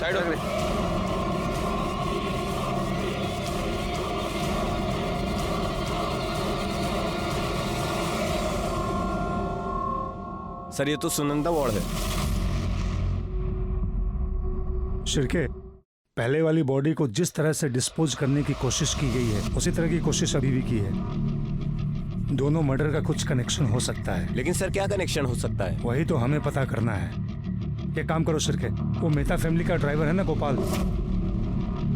Side हो गए। Sir ये तो सुनंदा वार्ड है। शिर्के, पहले वाली बॉडी को जिस तरह से डिस्पोज करने की कोशिश की गई है उसी तरह की कोशिश अभी भी की है। दोनों मर्डर का कुछ कनेक्शन हो सकता है। लेकिन सर क्या कनेक्शन हो सकता है? वही तो हमें पता करना है। एक काम करो शिर्के, वो मेहता फैमिली का ड्राइवर है ना गोपाल,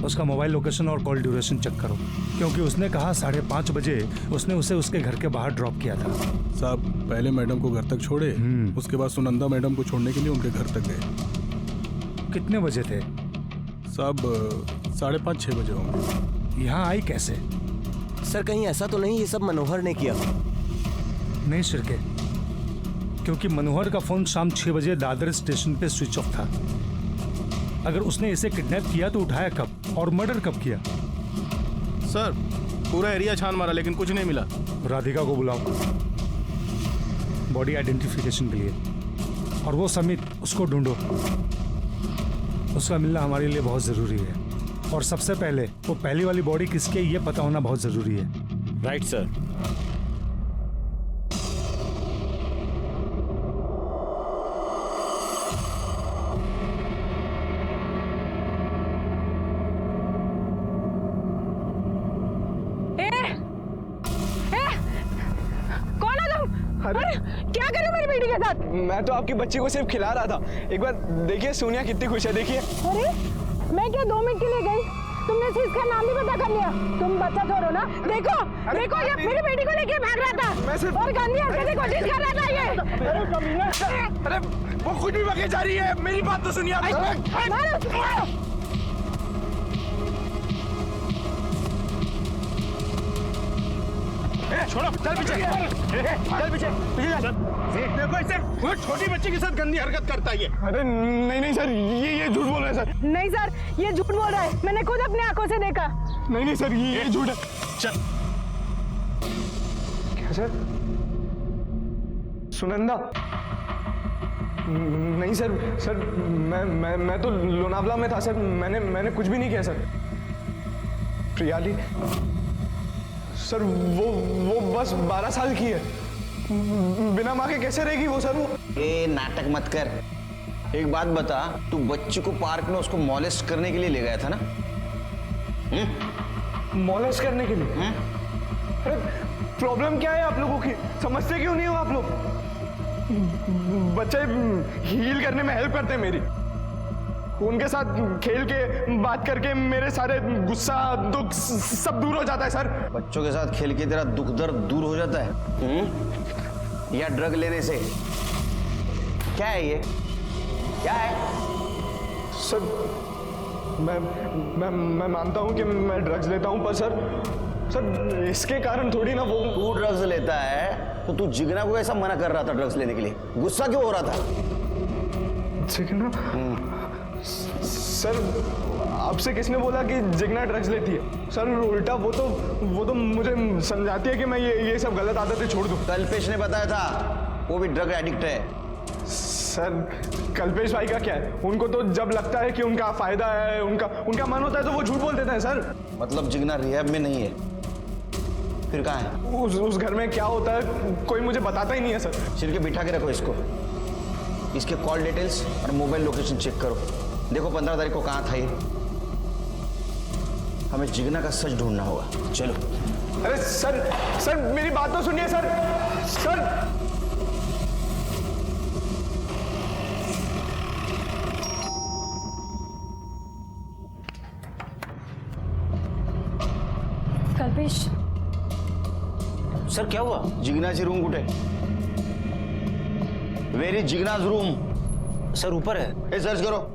उसका मोबाइल लोकेशन और कॉल ड्यूरेशन चेक करो, क्योंकि उसने कहा 5:30 बजे उसने उसे उसके घर के बाहर ड्रॉप किया था। साहब पहले मैडम को घर तक छोड़े, उसके बाद सुनंदा मैडम को छोड़ने के लिए उनके घर तक गए। कितने बजे थे? साहब 5:30-6 बजे होंगे। यहाँ आई कैसे? सर कहीं ऐसा तो नहीं ये सब मनोहर ने किया? नहीं शिर्के, क्योंकि मनोहर का फोन शाम 6 बजे दादर स्टेशन पे स्विच ऑफ था। अगर उसने इसे किडनैप किया तो उठाया कब और मर्डर कब किया? सर पूरा एरिया छान मारा लेकिन कुछ नहीं मिला। राधिका को बुलाओ बॉडी आइडेंटिफिकेशन के लिए, और वो समित, उसको ढूंढो। उसका मिलना हमारे लिए बहुत जरूरी है, और सबसे पहले वो पहली वाली बॉडी किसकी है ये पता होना बहुत जरूरी है। Right sir. क्या कर रहे हो मेरी बेटी के साथ? मैं तो आपकी बच्ची को सिर्फ खिला रहा था। एक बार देखिए सोनिया कितनी खुश है, देखिए। अरे मैं क्या 2 मिनट के लिए गई, तुमने इसका नाम भी पता कर लिया। तुम बच्चा छोड़ो ना। देखो देखो ये मेरी बेटी को लेके भाग रहा था और गंदी हरकत की कोशिश कर रहा था ये। अरे वो खुद भी भागे जा रही है, मेरी बात तो सुनिए। छोड़ो, चल पीछे, चल पीछे, पीछे चल। देखो इसे, वो छोटी बच्ची के साथ गंदी हरकत करता है ये। अरे नहीं सर, ये झूठ बोल रहा है सर। नहीं सर, ये झूठ बोल रहा है, मैंने खुद अपनी आंखों से देखा। नहीं सर, ये झूठ है। चल। क्या सर? सुनंदा? नहीं सर मैं तो लोनावला में था सर। मैंने कुछ भी नहीं किया सर। प्रियाली सर, वो बस 12 साल की है। बिना माँ के कैसे रहेगी वो सर? वो ए नाटक मत कर। एक बात बता, तू बच्ची को पार्क में उसको मॉलेस्ट करने के लिए ले गया था ना? मॉलेस्ट करने के लिए? अरे प्रॉब्लम क्या है आप लोगों की? समझते क्यों नहीं हो आप लोग? बच्चे हील करने में हेल्प करते हैं मेरी। उनके साथ खेल के बात करके मेरे सारे गुस्सा दुख सब दूर हो जाता है सर। बच्चों के साथ खेल के तेरा दुख दर्द दूर हो जाता है? या ड्रग लेने से? क्या है ये? क्या है? सर मैं मानता हूँ कि मैं ड्रग्स लेता हूँ, पर सर इसके कारण थोड़ी ना वो। तू ड्रग्स लेता है तो तू जिगना को ऐसा मना कर रहा था ड्रग्स लेने के लिए? गुस्सा क्यों हो रहा था? जिगना? सर आपसे किसने बोला कि जिगना ड्रग्स लेती है? सर उल्टा वो तो मुझे समझाती है कि मैं ये सब गलत आदतें छोड़ दूं। कल्पेश ने बताया था वो भी ड्रग एडिक्ट है। सर कल्पेश भाई का क्या है? उनको तो जब लगता है कि उनका फायदा है, उनका मन होता है तो वो झूठ बोल देते हैं सर। मतलब जिगना रिहैब में नहीं है? फिर कहाँ है? उस घर में क्या होता है कोई मुझे बताता ही नहीं है सर। सिर के बिठा के रखो इसको, इसके कॉल डिटेल्स और मोबाइल लोकेशन चेक करो। देखो 15 तारीख को कहाँ था ये। हमें जिगना का सच ढूंढना होगा। चलो। अरे सर मेरी बात तो सुनिए सर। कल्पेश सर क्या हुआ? जिगनाची रूम कुठे? Where is Jigna's room? Sir ऊपर है। सर्च करो।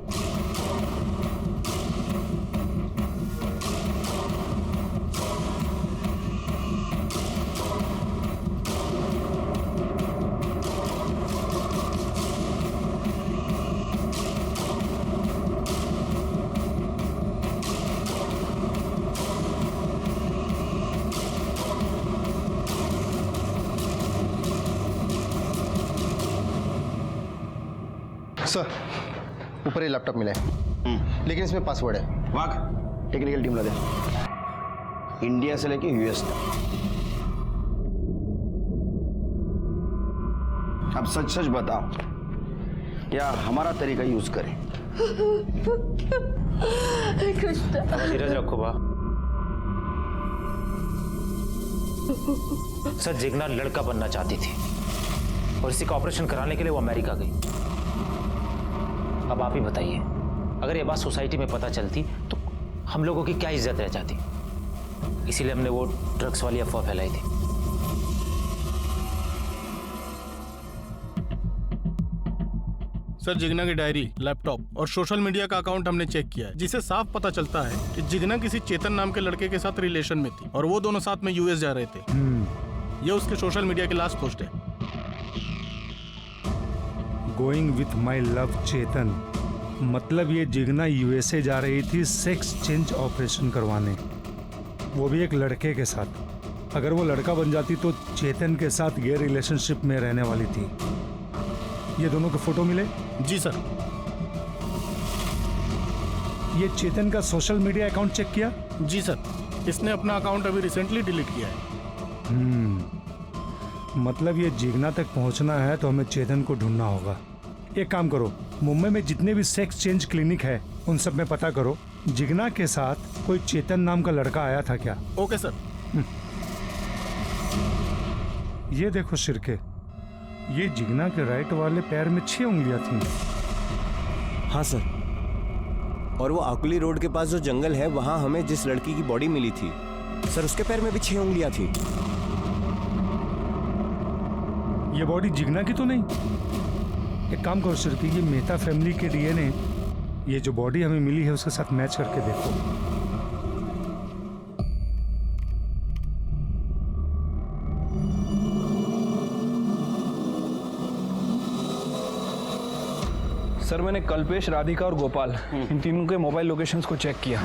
ऊपर ही लैपटॉप मिला है, लेकिन इसमें पासवर्ड है। वाक टेक्निकल टीम ला दे, इंडिया से लेके यूएस तक। अब सच सच बताओ, क्या हमारा तरीका यूज करें? धीरज रखो बा। सर जिग्ना लड़का बनना चाहती थी और इसी का ऑपरेशन कराने के लिए वो अमेरिका गई। अब आप ही बताइए, अगर ये बात सोसाइटी में पता चलती तो हम लोगों की क्या इज्जत रह जाती। इसीलिए हमने वो ड्रग्स वाली अफवाह फैलाई थी। सर जिग्ना की डायरी, लैपटॉप और सोशल मीडिया का अकाउंट हमने चेक किया है, जिसे साफ पता चलता है कि जिग्ना किसी चेतन नाम के लड़के के साथ रिलेशन में थी और वो दोनों साथ में यूएस जा रहे थे। ये उसके सोशल मीडिया की लास्ट पोस्ट है। गोइंग विथ माई लव चेतन, मतलब ये जिग्ना यूएसए जा रही थी सेक्स चेंज ऑपरेशन करवाने, वो भी एक लड़के के साथ। अगर वो लड़का बन जाती तो चेतन के साथ गे रिलेशनशिप में रहने वाली थी। ये दोनों के फोटो मिले? जी सर। ये चेतन का सोशल मीडिया अकाउंट चेक किया? जी सर, इसने अपना अकाउंट अभी रिसेंटली डिलीट किया है। मतलब ये जिग्ना तक पहुंचना है तो हमें चेतन को ढूंढना होगा। एक काम करो, मुंबई में जितने भी सेक्स चेंज क्लिनिक है उन सब में पता करो जिग्ना के साथ कोई चेतन नाम का लड़का आया था क्या। Okay sir. ये देखो शिरके, ये जिग्ना के राइट वाले पैर में 6 उंगलियां थी। हाँ सर, और वो आकुली रोड के पास जो जंगल है वहां हमें जिस लड़की की बॉडी मिली थी सर, उसके पैर में भी 6 उंगलियां थी। ये बॉडी जिग्ना की तो नहीं? एक काम करो शिरके, ये मेहता फैमिली के डीएनए ये जो बॉडी हमें मिली है उसके साथ मैच करके देखो। सर मैंने कल्पेश, राधिका और गोपाल इन तीनों के मोबाइल लोकेशंस को चेक किया।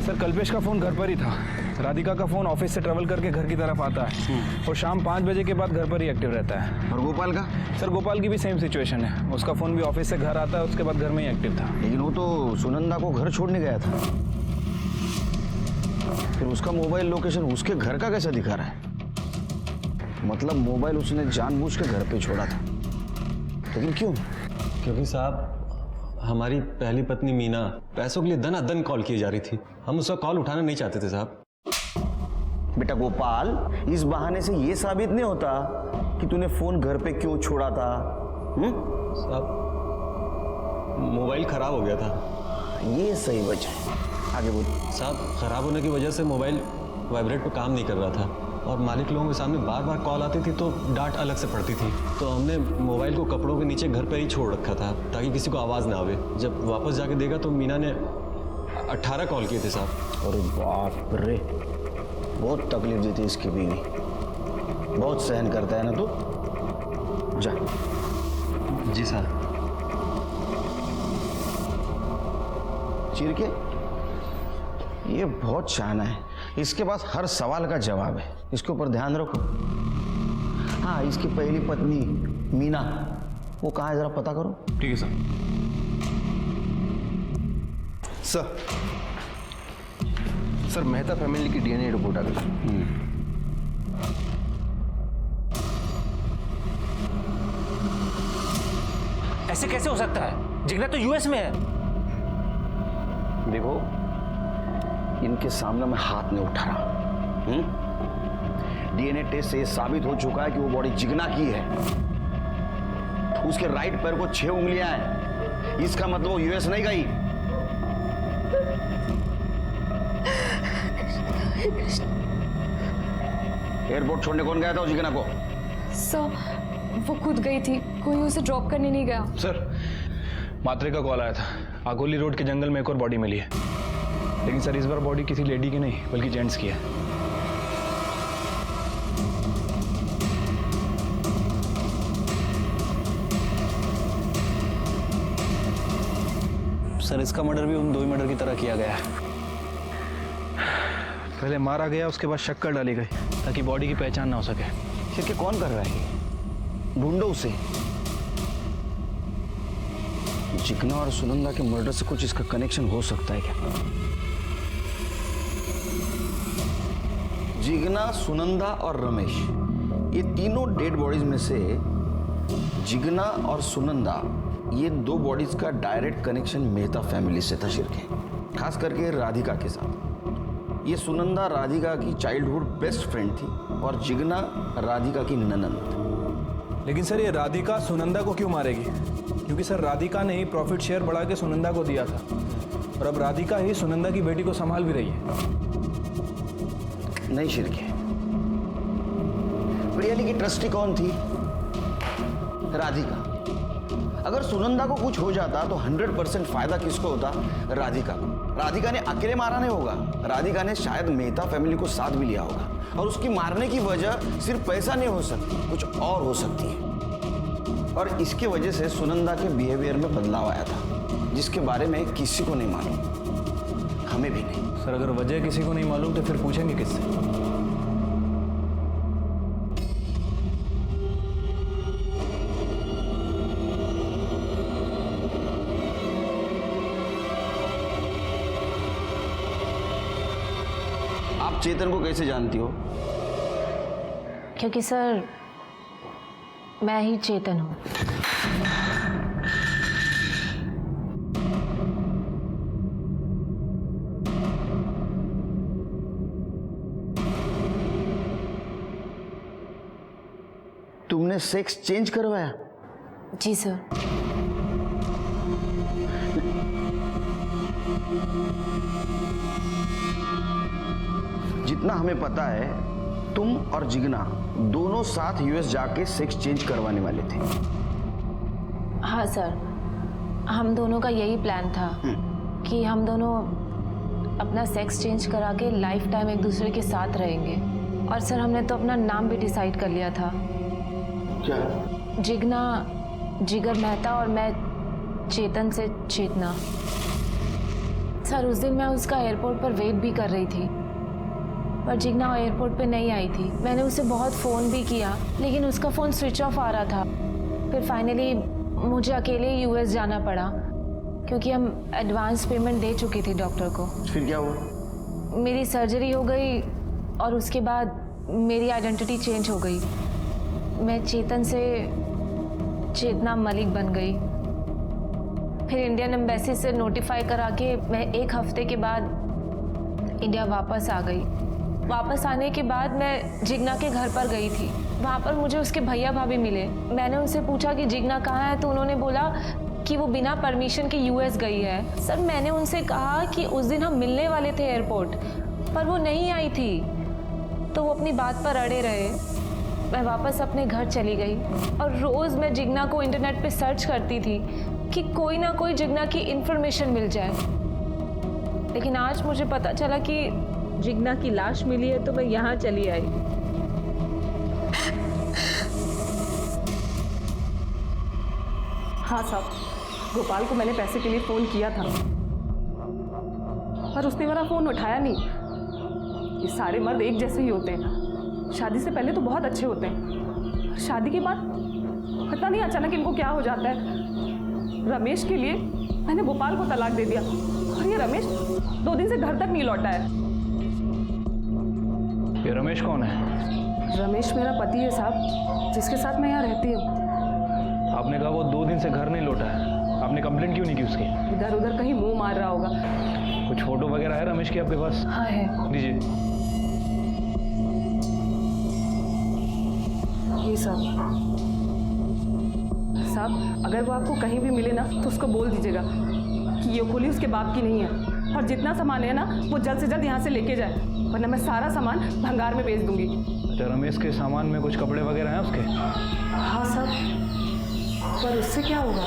सर कल्पेश का फ़ोन घर पर ही था, राधिका का फ़ोन ऑफिस से ट्रैवल करके घर की तरफ आता है और शाम 5 बजे के बाद घर पर ही एक्टिव रहता है। और गोपाल का? सर गोपाल की भी सेम सिचुएशन है, उसका फ़ोन भी ऑफिस से घर आता है, उसके बाद घर में ही एक्टिव था। लेकिन वो तो सुनंदा को घर छोड़ने गया था, फिर उसका मोबाइल लोकेशन उसके घर का कैसा दिखा रहा है? मतलब मोबाइल उसने जानबूझ के घर पे छोड़ा था, लेकिन क्यों? क्योंकि साहब हमारी पहली पत्नी मीना पैसों के लिए दनादन कॉल की जा रही थी, हम उसका कॉल उठाना नहीं चाहते थे साहब। बेटा गोपाल, इस बहाने से ये साबित नहीं होता कि तूने फोन घर पे क्यों छोड़ा था। साहब मोबाइल खराब हो गया था। ये सही वजह है, आगे बोल। साहब खराब होने की वजह से मोबाइल वाइब्रेट पे काम नहीं कर रहा था और मालिक लोगों के सामने बार बार कॉल आती थी तो डांट अलग से पड़ती थी, तो हमने मोबाइल को कपड़ों के नीचे घर पर ही छोड़ रखा था ताकि किसी को आवाज़ ना आवे। जब वापस जाके देखा तो मीना ने 18 कॉल किए थे साहब। अरे बाप रे, बहुत तकलीफ देती है इसकी बीवी, बहुत सहन करता है ना तू। जा। जी साहब। चिर के, ये बहुत शाना है, इसके पास हर सवाल का जवाब है, इसके ऊपर ध्यान रखो। हाँ, इसकी पहली पत्नी मीना, वो कहाँ है जरा पता करो। ठीक है सर। सर मेहता फैमिली की डीएनए रिपोर्ट आ गई। ऐसे कैसे हो सकता है? जिग्ना तो यूएस में है। देखो, इनके सामने मैं हाथ नहीं उठा रहा। डीएनए टेस्ट से ये साबित हो चुका है कि वो बॉडी जिग्ना की है। उसके राइट पैर को 6 उंगलियां हैं, इसका मतलब वो यूएस नहीं गई। एयरपोर्ट छोड़ने कौन गया था वो जिग्ना को? सर वो खुद गई थी, कोई उसे ड्रॉप करने नहीं गया। सर मात्रे का कॉल आया था, आगोली रोड के जंगल में एक और बॉडी मिली है, लेकिन सर इस बार बॉडी किसी लेडी की नहीं बल्कि जेंट्स की है। सर इसका मर्डर भी उन 2 मर्डर की तरह किया गया है। पहले मारा गया, उसके बाद शक्कर डाली गई ताकि बॉडी की पहचान ना हो सके। फिर के कौन कर रहा है? ढूंढो उसे। जिग्ना और सुनंदा के मर्डर से कुछ इसका कनेक्शन हो सकता है क्या? जिग्ना, सुनंदा और रमेश, ये तीनों डेड बॉडीज में से जिग्ना और सुनंदा, ये दो बॉडीज का डायरेक्ट कनेक्शन मेहता फैमिली से था शिरके, खास करके राधिका के साथ। ये सुनंदा राधिका की चाइल्डहुड बेस्ट फ्रेंड थी और जिग्ना राधिका की ननंद। लेकिन सर ये राधिका सुनंदा को क्यों मारेगी? क्योंकि सर राधिका ने ही प्रॉफिट शेयर बढ़ा के सुनंदा को दिया था और अब राधिका ही सुनंदा की बेटी को संभाल भी रही है। नहीं शिरके, प्रियाली की ट्रस्टी कौन थी? राधिका। अगर सुनंदा को कुछ हो जाता तो 100% फायदा किसको होता? राधिका को। राधिका ने अकेले मारा नहीं होगा, राधिका ने शायद मेहता फैमिली को साथ भी लिया होगा और उसकी मारने की वजह सिर्फ पैसा नहीं हो सकती, कुछ और हो सकती है। और इसके वजह से सुनंदा के बिहेवियर में बदलाव आया था, जिसके बारे में किसी को नहीं मालूम, हमें भी नहीं। सर अगर वजह किसी को नहीं मालूम तो फिर पूछेंगे किससे? आप चेतन को कैसे जानती हो? क्योंकि सर मैं ही चेतन हूँ। तुमने सेक्स चेंज करवाया? जी सर। जितना हमें पता है, तुम और जिग्ना दोनों साथ यूएस जाके सेक्स चेंज करवाने वाले थे। हाँ सर, हम दोनों का यही प्लान था कि हम दोनों अपना सेक्स चेंज करा के लाइफ टाइम एक दूसरे के साथ रहेंगे। और सर हमने तो अपना नाम भी डिसाइड कर लिया था। क्या? जिग्ना जिगर मेहता और मैं चेतन से चेतना। सर उस दिन मैं उसका एयरपोर्ट पर वेट भी कर रही थी, पर जिग्ना एयरपोर्ट पे नहीं आई थी। मैंने उसे बहुत फ़ोन भी किया, लेकिन उसका फ़ोन स्विच ऑफ आ रहा था। फिर फाइनली मुझे अकेले यूएस जाना पड़ा, क्योंकि हम एडवांस पेमेंट दे चुकी थी डॉक्टर को। फिर क्या हुआ? मेरी सर्जरी हो गई और उसके बाद मेरी आइडेंटिटी चेंज हो गई। मैं चेतन से चेतना मलिक बन गई। फिर इंडियन एम्बेसी से नोटिफाई करा के मैं 1 हफ्ते के बाद इंडिया वापस आ गई। वापस आने के बाद मैं जिग्ना के घर पर गई थी। वहाँ पर मुझे उसके भैया भाभी मिले। मैंने उनसे पूछा कि जिग्ना कहाँ है, तो उन्होंने बोला कि वो बिना परमिशन के यूएस गई है। सर मैंने उनसे कहा कि उस दिन हम मिलने वाले थे एयरपोर्ट पर, वो नहीं आई थी, तो वो अपनी बात पर अड़े रहे। मैं वापस अपने घर चली गई और रोज़ मैं जिग्ना को इंटरनेट पे सर्च करती थी कि कोई ना कोई जिग्ना की इंफॉर्मेशन मिल जाए। लेकिन आज मुझे पता चला कि जिग्ना की लाश मिली है, तो मैं यहाँ चली आई। हाँ साहब, गोपाल को मैंने पैसे के लिए फ़ोन किया था, पर उसने मेरा फ़ोन उठाया नहीं। ये सारे मर्द एक जैसे ही होते हैं। शादी से पहले तो बहुत अच्छे होते हैं, शादी के बाद पता नहीं अचानक इनको क्या हो जाता है। रमेश के लिए मैंने गोपाल को तलाक दे दिया और ये रमेश 2 दिन से घर तक नहीं लौटा है। ये रमेश कौन है? रमेश मेरा पति है साहब, जिसके साथ मैं यहाँ रहती हूँ। आपने कहा वो 2 दिन से घर नहीं लौटा है, आपने कंप्लेंट क्यों नहीं की उसकी? इधर उधर कहीं मुंह मार रहा होगा। कुछ फोटो वगैरह है रमेश की आपके पास? हाँ है। दीजिए। ये साहब, अगर वो आपको कहीं भी मिले ना तो उसको बोल दीजिएगा कि ये खोली उसके बाप की नहीं है, और जितना सामान है ना वो जल्द से जल्द यहाँ से लेके जाए, वरना मैं सारा सामान भंगार में बेच दूंगी। अच्छा, रमेश के सामान में कुछ कपड़े वगैरह हैं उसके? हाँ साहब, पर उससे क्या होगा?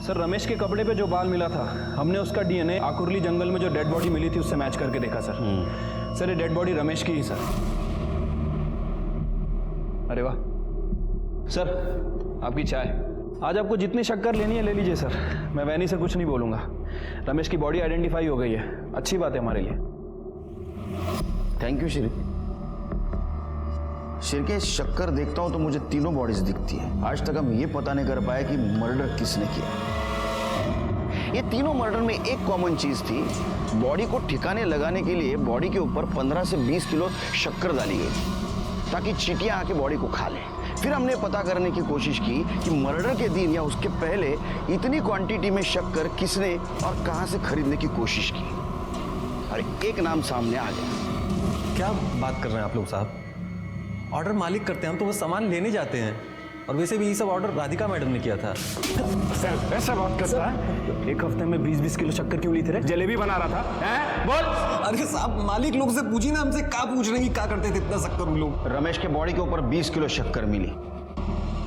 सर रमेश के कपड़े पे जो बाल मिला था, हमने उसका डीएनए आकुरली जंगल में जो डेड बॉडी मिली थी उससे मैच करके देखा सर। सर ये डेड बॉडी रमेश की ही सर। अरे वाह सर, आपकी चाय। आज आपको जितनी शक्कर लेनी है ले लीजिए सर, मैं वैनी से कुछ नहीं बोलूँगा। रमेश की बॉडी आइडेंटिफाई हो गई है, अच्छी बात है हमारे लिए। Thank you Shri. शिरके शक्कर देखता हूं तो मुझे तीनों बॉडीज दिखती है। आज तक हम ये पता नहीं कर पाए कि मर्डर किसने किया। ये तीनों मर्डर में एक कॉमन चीज थी, बॉडी को ठिकाने लगाने के लिए बॉडी के ऊपर 15 से 20 किलो शक्कर डाली गई थी ताकि चींटियां आके बॉडी को खा लें। फिर हमने पता करने की कोशिश की कि मर्डर के दिन या उसके पहले इतनी क्वांटिटी में शक्कर किसने और कहां से खरीदने की कोशिश की। और एक नाम सामने आ गया। क्या बात कर रहे हैं आप लोग साहब? ऑर्डर मालिक करते हैं, हम तो बस सामान लेने जाते हैं। और वैसे भी ये सब ऑर्डर राधिका मैडम ने किया था। सर ऐसा बात करता है? एक हफ्ते में 20-20 किलो शक्कर क्यों ली थी रे? जलेबी बना रहा था हैं? बोल। अरे साहब मालिक लोग से पूछी ना, हमसे क्या पूछ रहे हैं, क्या करते थे इतना शक्कर उन लोग? रमेश के बॉडी के ऊपर 20 किलो शक्कर मिली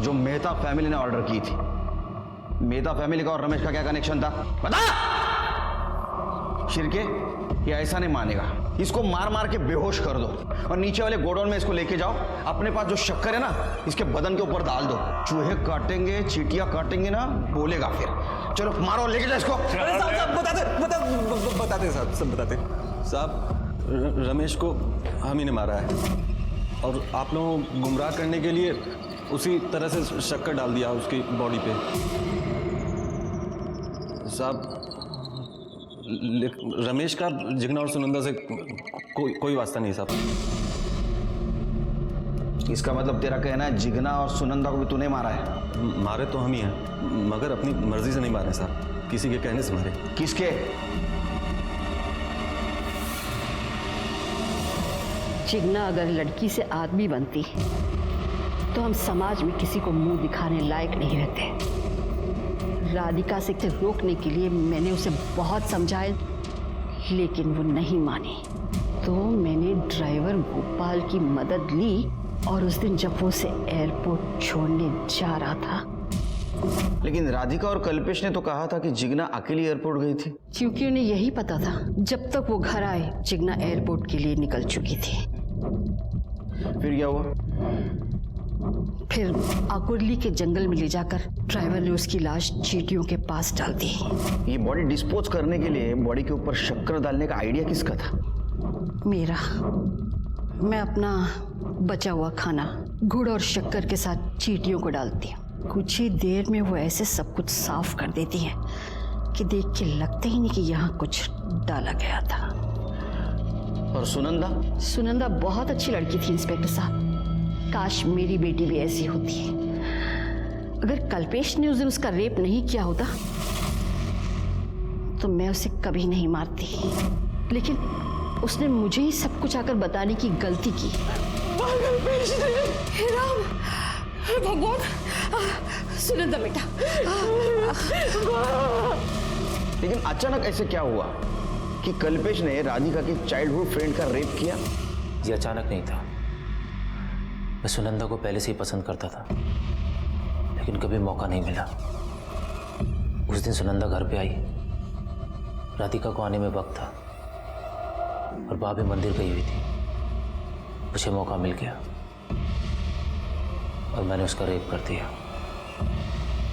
जो मेहता फैमिली ने ऑर्डर की थी। मेहता फैमिली का और रमेश का क्या कनेक्शन था बता। शिरके ये ऐसा नहीं मानेगा, इसको मार मार के बेहोश कर दो और नीचे वाले गोडाउन में इसको लेके जाओ। अपने पास जो शक्कर है ना इसके बदन के ऊपर डाल दो। चूहे काटेंगे, चींटियां काटेंगे ना, बोलेगा फिर। चलो मारो, लेके जाओ इसको। अरे साहब बताते साहब, सब बताते साहब। रमेश को हम ही ने मारा है और आप लोगों को गुमराह करने के लिए उसी तरह से शक्कर डाल दिया उसकी बॉडी पे साहब। रमेश का जिगना और सुनंदा से कोई वास्ता नहीं साहब। इसका मतलब तेरा कहना है जिगना और सुनंदा को भी तूने मारा है? मारे तो हम ही हैं, मगर अपनी मर्जी से नहीं मारे साहब, किसी के कहने से मारे। किसके? जिगना अगर लड़की से आदमी बनती तो हम समाज में किसी को मुंह दिखाने लायक नहीं रहते। राधिका से रोकने के लिए मैंने उसे बहुत समझाया लेकिन वो नहीं मानी, तो मैंने ड्राइवर गोपाल की मदद ली और उस दिन जब वो उसे एयरपोर्ट छोड़ने जा रहा था। लेकिन राधिका और कल्पेश ने तो कहा था कि जिगना अकेली एयरपोर्ट गई थी। क्योंकि उन्हें यही पता था जब तक वो घर आए जिगना एयरपोर्ट के लिए निकल चुकी थी। फिर क्या हुआ? फिर आकुरली के जंगल में ले जाकर ड्राइवर ने उसकी लाश चींटियों के पास डाल दी। ये बॉडी डिस्पोज करने के लिए बॉडी के ऊपर शक्कर डालने का आइडिया किसका था? मेरा। मैं अपना बचा हुआ खाना गुड़ और शक्कर के साथ चींटियों को डालती हूँ। कुछ ही देर में वो ऐसे सब कुछ साफ कर देती है कि देख के लगता ही नहीं कि यहाँ कुछ डाला गया था। और सुनंदा? सुनंदा बहुत अच्छी लड़की थी इंस्पेक्टर साहब, काश मेरी बेटी भी ऐसी होती। अगर कल्पेश ने उस दिन उसका रेप नहीं किया होता तो मैं उसे कभी नहीं मारती, लेकिन उसने मुझे ही सब कुछ आकर बताने की गलती की। कल्पेश ने, हे राम, हे भगवान, सुनंदा बेटा। लेकिन अचानक ऐसे क्या हुआ कि कल्पेश ने राधिका के चाइल्डहुड फ्रेंड का रेप किया? ये अचानक नहीं था, मैं सुनंदा को पहले से ही पसंद करता था लेकिन कभी मौका नहीं मिला। उस दिन सुनंदा घर पे आई, राधिका को आने में वक्त था और भाभी मंदिर गई हुई थी। मुझे मौका मिल गया और मैंने उसका रेप कर दिया।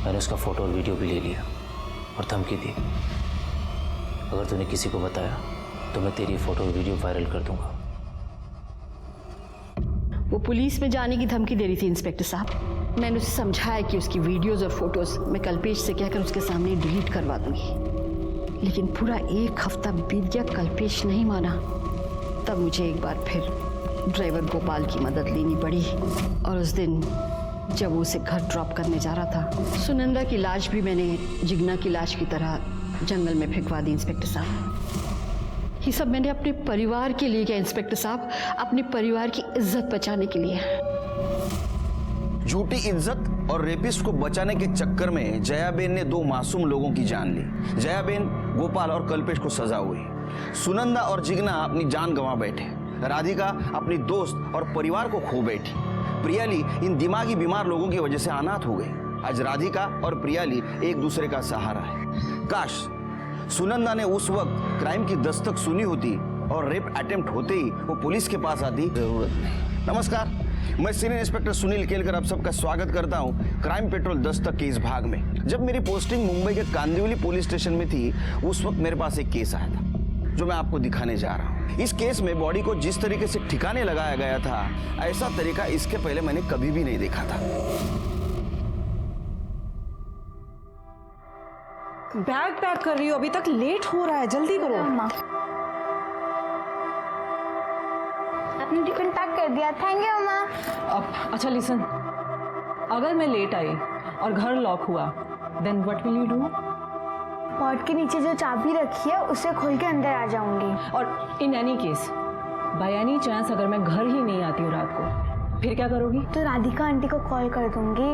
मैंने उसका फोटो और वीडियो भी ले लिया और धमकी दी, अगर तूने किसी को बताया तो मैं तेरी फोटो और वीडियो वायरल कर दूंगा। वो पुलिस में जाने की धमकी दे रही थी इंस्पेक्टर साहब। मैंने उसे समझाया कि उसकी वीडियोस और फोटोज मैं कल्पेश से कहकर उसके सामने डिलीट करवा दूंगी, लेकिन पूरा एक हफ्ता बीत गया, कल्पेश नहीं माना। तब मुझे एक बार फिर ड्राइवर गोपाल की मदद लेनी पड़ी और उस दिन जब वो उसे घर ड्रॉप करने जा रहा था, सुनंदा की लाश भी मैंने जिगना की लाश की तरह जंगल में फेंकवा दी। इंस्पेक्टर साहब, ये सब मैंने अपने परिवार के लिए किया इंस्पेक्टर साहब, अपने परिवार की इज्जत बचाने के लिए। झूठी इज्जत और रेपिस्ट को बचाने के चक्कर में जयाबेन ने 2 मासूम लोगों की जान ली। जयाबेन, गोपाल और कल्पेश को सजा हुई। सुनंदा और जिगना अपनी जान गंवा बैठे। राधिका अपनी दोस्त और परिवार को खो बैठी। प्रियाली इन दिमागी बीमार लोगों की वजह से अनाथ हो गई। आज राधिका और प्रियाली एक दूसरे का सहारा है। काश सुनंदा ने उस वक्त क्राइम की दस्तक सुनी होती और रेप अटेम्प्ट होते ही वो पुलिस के पास आती। जरूरत नहीं। नमस्कार, मैं सीनियर इंस्पेक्टर सुनील केलकर आप सबका स्वागत करता हूं क्राइम पेट्रोल दस्तक के इस भाग में। जब मेरी पोस्टिंग मुंबई के कांदिवली पुलिस स्टेशन में थी, उस वक्त मेरे पास एक केस आया था। जो मैं आपको दिखाने जा रहा हूं। इस केस में बॉडी को जिस तरीके से ठिकाने लगाया गया था, ऐसा तरीका इसके पहले मैंने कभी भी नहीं देखा था। बैग पैक कर रही हो, अभी तक लेट हो रहा है, जल्दी करो। आपने टिफिन पैक कर दिया, थैंक यू अम्मा। अब अच्छा लिसन, अगर मैं लेट आई और घर लॉक हुआ, then what will you do? Pot के नीचे जो चाबी रखी है उसे खोल के अंदर आ जाऊंगी। और in any case, by any chance अगर मैं घर ही नहीं आती हूँ रात को, फिर क्या करोगी? तो राधिका आंटी को कॉल कर दूंगी।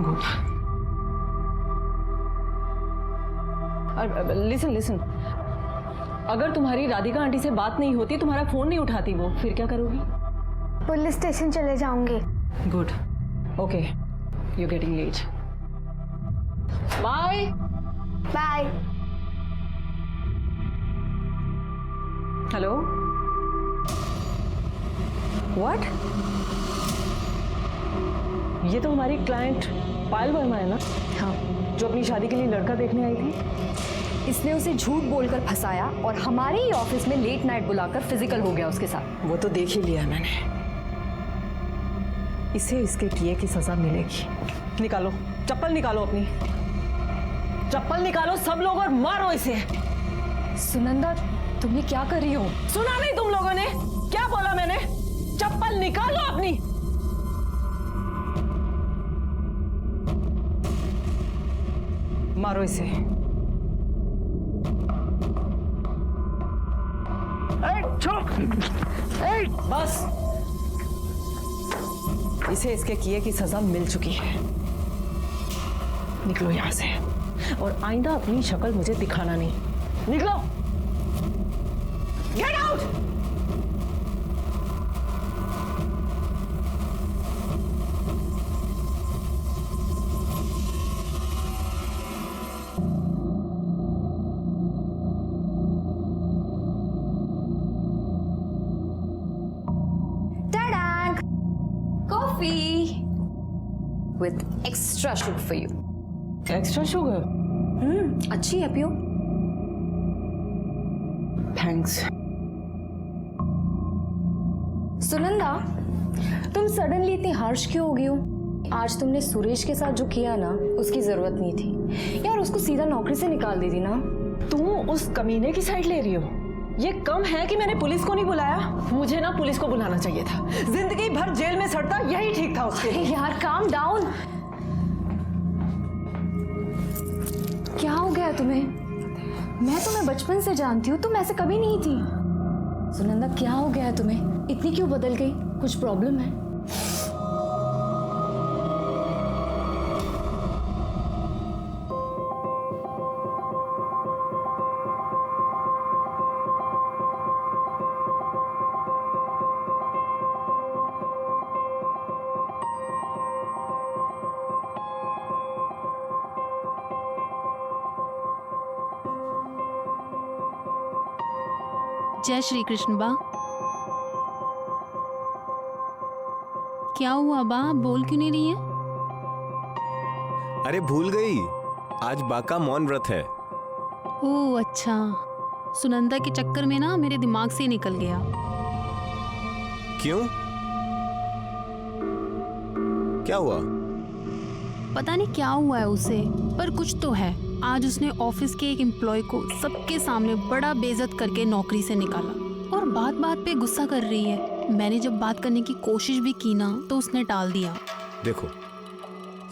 गुड। लिसन लिसन, अगर तुम्हारी राधिका आंटी से बात नहीं होती, तुम्हारा फोन नहीं उठाती वो, फिर क्या करोगी? पुलिस स्टेशन चले जाऊंगी। Good, okay, you getting late. Bye bye. Hello, what? ये तो हमारी क्लाइंट पायल वर्मा है ना? हाँ, जो अपनी शादी के लिए लड़का देखने आई थी। इसने उसे झूठ बोलकर फंसाया और हमारे ही ऑफिस में लेट नाइट बुलाकर फिजिकल हो गया उसके साथ। वो तो देख ही लिया मैंने। इसे इसके किए की सजा मिलेगी। निकालो चप्पल, निकालो अपनी चप्पल निकालो सब लोग और मारो इसे। सुनंदा, तुम ये क्या कर रही हो? सुना नहीं तुम लोगों ने क्या बोला मैंने? चप्पल निकालो अपनी। मारो इसे। बस, इसे इसके किए की सजा मिल चुकी है। निकलो यहां से और आइंदा अपनी शक्ल मुझे दिखाना नहीं। निकलो, get out. Coffee with extra sugar for you. Extra sugar? अच्छी है, पियो। थैंक्स। सुनंदा, तुम सडनली इतनी हार्श क्यों हो गई हो? आज तुमने सुरेश के साथ जो किया ना, उसकी जरूरत नहीं थी यार। उसको सीधा नौकरी से निकाल देती ना। तुम उस कमीने की साइड ले रही हो? ये कम है कि मैंने पुलिस को नहीं बुलाया? मुझे ना पुलिस को बुलाना चाहिए था। जिंदगी भर जेल में सड़ता यही ठीक था उसके लिए। यार काम डाउन। क्या हो गया तुम्हें? मैं तुम्हें बचपन से जानती हूँ, तुम ऐसे कभी नहीं थी। सुनंदा, क्या हो गया है तुम्हें? इतनी क्यों बदल गई? कुछ प्रॉब्लम है? जय श्री कृष्ण। बा, क्या हुआ बा? बोल क्यों नहीं रही है? अरे भूल गई, आज बा का मौन व्रत है। ओह अच्छा, सुनंदा के चक्कर में ना मेरे दिमाग से ही निकल गया। क्यों? क्या हुआ? पता नहीं क्या हुआ है उसे, पर कुछ तो है। आज उसने ऑफिस के एक एम्प्लॉय को सबके सामने बड़ा बेइज्जत करके नौकरी से निकाला और बात बात पे गुस्सा कर रही है। मैंने जब बात करने की कोशिश भी की ना, तो उसने टाल दिया। देखो,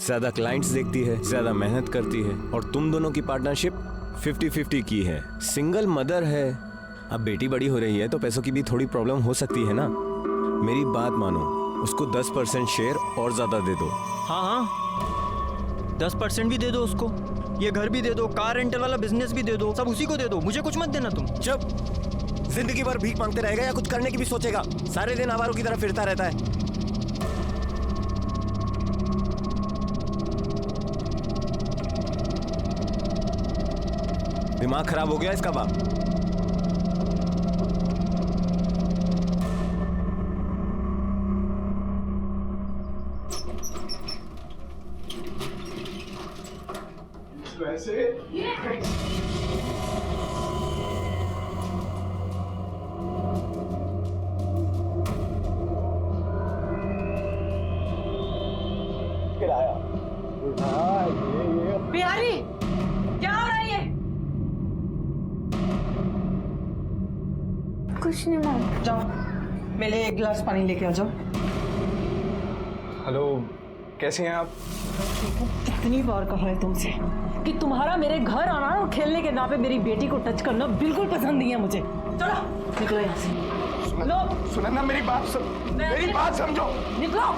ज्यादा क्लाइंट्स देखती है, ज्यादा मेहनत करती है, और तुम दोनों की पार्टनरशिप 50-50 की है। सिंगल मदर है, अब बेटी बड़ी हो रही है तो पैसों की भी थोड़ी प्रॉब्लम हो सकती है ना। मेरी बात मानो, उसको 10% शेयर और ज्यादा दे दो। हाँ हाँ, 10% भी दे दो उसको। ये घर भी दे दो, कार रेंटल वाला बिजनेस भी दे दो, सब उसी को दे दो। मुझे कुछ मत देना तुम। जब जिंदगी भर भीख मांगते रहेगा या कुछ करने की भी सोचेगा? सारे दिन आवारों की तरह फिरता रहता है। दिमाग खराब हो गया इसका बाप। किराया बिहारी क्या हो रहा है ये? कुछ नहीं मैम। जाओ मेरे लिए एक गिलास पानी लेके आ जाओ। हेलो, कैसी हैं आप? कितनी बार कहा है तुमसे कि तुम्हारा मेरे घर आना और खेलने के नाम पे मेरी बेटी को टच करना बिल्कुल पसंद नहीं है मुझे। चलो निकलो यहाँ से। लो सुनंदा, मेरी बात समझो। निकलो।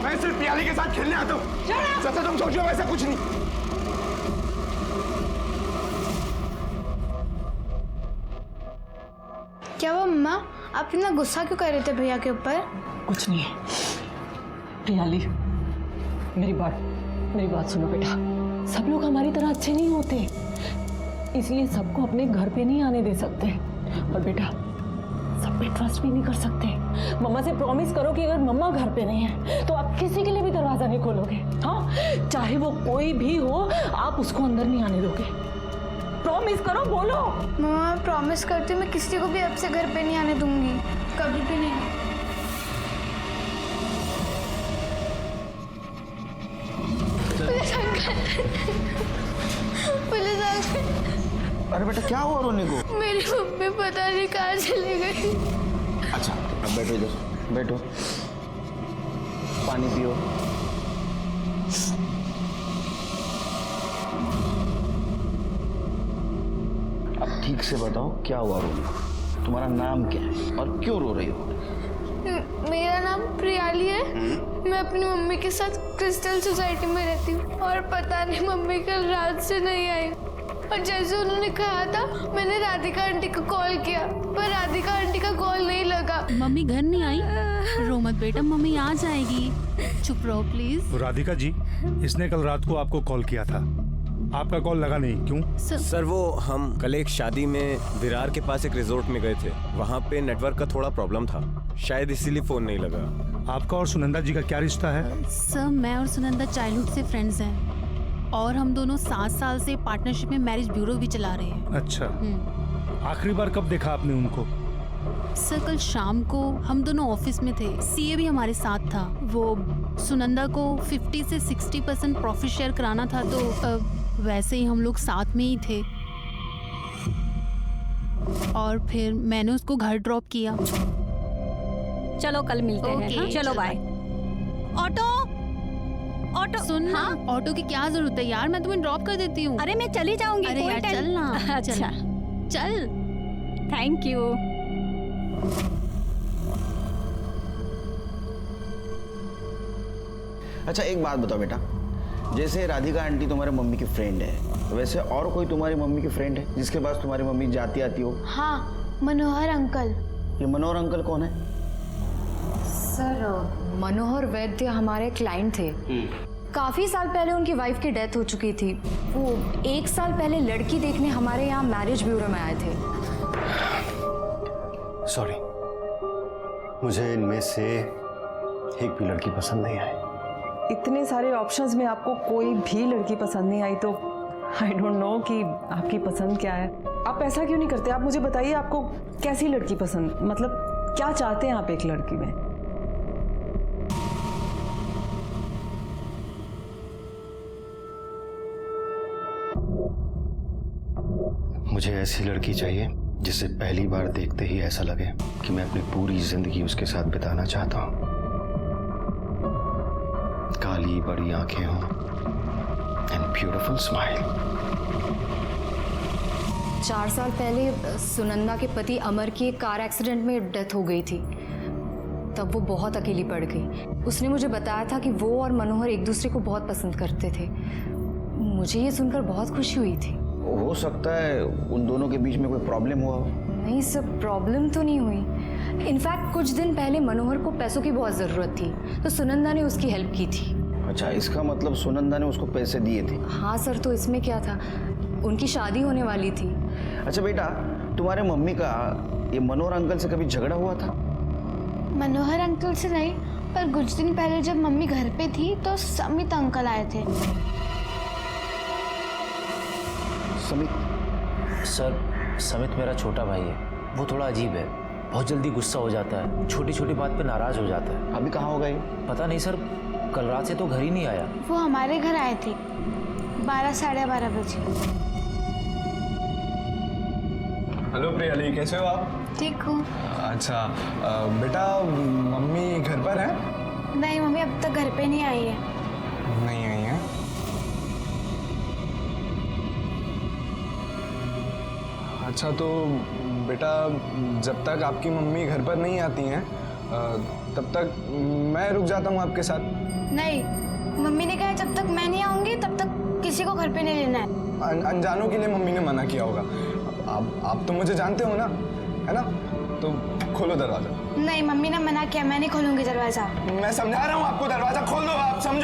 मैं सिर्फ पियाली के साथ खेलने आता हूँ। जैसा तुम सोचो वैसा कुछ नहीं। क्या हुआ मम्मा, आप इतना गुस्सा क्यों कर रहे थे भैया के ऊपर? कुछ नहीं है प्रियाली, मेरी बात सुनो बेटा। सब लोग हमारी तरह अच्छे नहीं होते, इसलिए सबको अपने घर पे नहीं आने दे सकते। और बेटा, सब पे ट्रस्ट भी नहीं कर सकते। मम्मा से प्रॉमिस करो कि अगर मम्मा घर पे नहीं है तो आप किसी के लिए भी दरवाजा नहीं खोलोगे। हाँ, चाहे वो कोई भी हो, आप उसको अंदर नहीं आने दोगे। प्रॉमिस करो, बोलो। मम्मा प्रॉमिस करती हूँ, मैं किसी को भी अब से घर पे नहीं आने दूंगी, कभी भी नहीं। Police uncle. अरे बेटा, क्या हुआ रोने को? मेरी मम्मी पता नहीं कहाँ चली गई। अच्छा, अब बैठो इधर, बैठो, पानी पियो। अब ठीक से बताओ क्या हुआ रोने को? तुम्हारा नाम क्या है और क्यों रो रही हो? मेरा नाम प्रियाली है। मैं अपनी मम्मी के साथ क्रिस्टल सोसाइटी में रहती हूँ और पता नहीं मम्मी कल रात से नहीं आई। और जैसे उन्होंने कहा था, मैंने राधिका आंटी को कॉल किया, पर राधिका आंटी का कॉल नहीं लगा। मम्मी घर नहीं आई? रो मत बेटा, मम्मी आ जाएगी। चुप रहो प्लीज। राधिका जी, इसने कल रात को आपको कॉल किया था, आपका कॉल लगा नहीं, क्यों? सर वो हम कल एक शादी में विरार के पास एक रिजोर्ट में गए थे, वहाँ पे नेटवर्क का थोड़ा प्रॉब्लम था, शायद इसीलिए फोन नहीं लगा। आपका और सुनंदा जी का क्या रिश्ता है? सर मैं और सुनंदा चाइल्डहुड से फ्रेंड्स हैं और हम दोनों 7 साल से पार्टनरशिप में मैरिज ब्यूरो भी चला रहे हैं। अच्छा, आखिरी बार कब देखा आपने उनको? सर कल शाम को हम दोनों ऑफिस में थे, सीए भी हमारे साथ था। वो सुनंदा को 50 से 60% प्रॉफिट शेयर कराना था, तो वैसे ही हम लोग साथ में ही थे और फिर मैंने उसको घर ड्रॉप किया। चलो कल मिलते हैं। हाँ? चलो बाय। ऑटो सुन ना, ऑटो की क्या जरूरत है यार, मैं तुम्हें ड्रॉप कर देती हूँ। अरे मैं चली जाऊंगी। अरे यार चल ना। अच्छा चल। Thank you. अच्छा एक बात बताओ बेटा, जैसे राधिका आंटी तुम्हारे मम्मी की फ्रेंड है, वैसे और कोई तुम्हारी मम्मी की फ्रेंड है जिसके पास तुम्हारी मम्मी जाती आती हो? हाँ, मनोहर अंकल। ये मनोहर अंकल कौन है? सर मनोहर वैद्य हमारे क्लाइंट थे। काफी साल पहले उनकी वाइफ की डेथ हो चुकी थी। वो 1 साल पहले लड़की देखने हमारे यहाँ मैरिज ब्यूरो में आए थे। सॉरी, मुझे इनमें से एक भी लड़की पसंद नहीं आई। इतने सारे ऑप्शंस में आपको कोई भी लड़की पसंद नहीं आई तो आई डोंट नो कि आपकी पसंद क्या है। आप ऐसा क्यों नहीं करते? आप मुझे बताइए, आपको कैसी लड़की पसंद, मतलब क्या चाहते हैं आप एक लड़की में? मुझे ऐसी लड़की चाहिए जिसे पहली बार देखते ही ऐसा लगे कि मैं अपनी पूरी जिंदगी उसके साथ बिताना चाहता हूँ। काली बड़ी आंखें हों एंड ब्यूटीफुल स्माइल। 4 साल पहले सुनंदा के पति अमर की एक कार एक्सीडेंट में डेथ हो गई थी। तब वो बहुत अकेली पड़ गई। उसने मुझे बताया था कि वो और मनोहर एक दूसरे को बहुत पसंद करते थे। मुझे ये सुनकर बहुत खुशी हुई थी। हो सकता है उन दोनों के बीच में कोई प्रॉब्लम हुआ हो। नहीं सर, प्रॉब्लम तो नहीं हुई। इनफैक्ट कुछ दिन पहले मनोहर को पैसों की बहुत ज़रूरत थी, तो सुनंदा ने उसकी हेल्प की थी। अच्छा, इसका मतलब सुनंदा ने उसको पैसे दिए थे? हाँ सर, तो इसमें क्या था, उनकी शादी होने वाली थी। अच्छा बेटा, तुम्हारे मम्मी का ये मनोहर अंकल से कभी झगड़ा हुआ था? मनोहर अंकल से नहीं, पर कुछ दिन पहले जब मम्मी घर पे थी तो समित अंकल आए थे। समित? सर समित मेरा छोटा भाई है। वो थोड़ा अजीब है, बहुत जल्दी गुस्सा हो जाता है, छोटी छोटी बात पे नाराज हो जाता है। अभी कहाँ होगा ये? पता नहीं सर, कल रात से तो घर ही नहीं आया। वो हमारे घर आए थे 12 साढ़े 12 बजे। हेलो प्रियाली, कैसे हो आप? ठीक हूँ। अच्छा बेटा, मम्मी घर पर है? नहीं, मम्मी अब तक घर पे नहीं आई है। नहीं आई है? अच्छा तो बेटा, जब तक आपकी मम्मी घर पर नहीं आती हैं तब तक मैं रुक जाता हूँ आपके साथ। नहीं, मम्मी ने कहा जब तक मैं नहीं आऊंगी तब तक किसी को घर पे नहीं लेना है। अनजानों के लिए मम्मी ने मना किया होगा। आप तो मुझे जानते हो ना, है ना? तो खोलो दरवाजा। नहीं, मम्मी ने मना किया, मैं नहीं खोलूंगी दरवाजा। मैं समझा रहा हूँ आपको, दरवाजा खोल दो आप, समझो।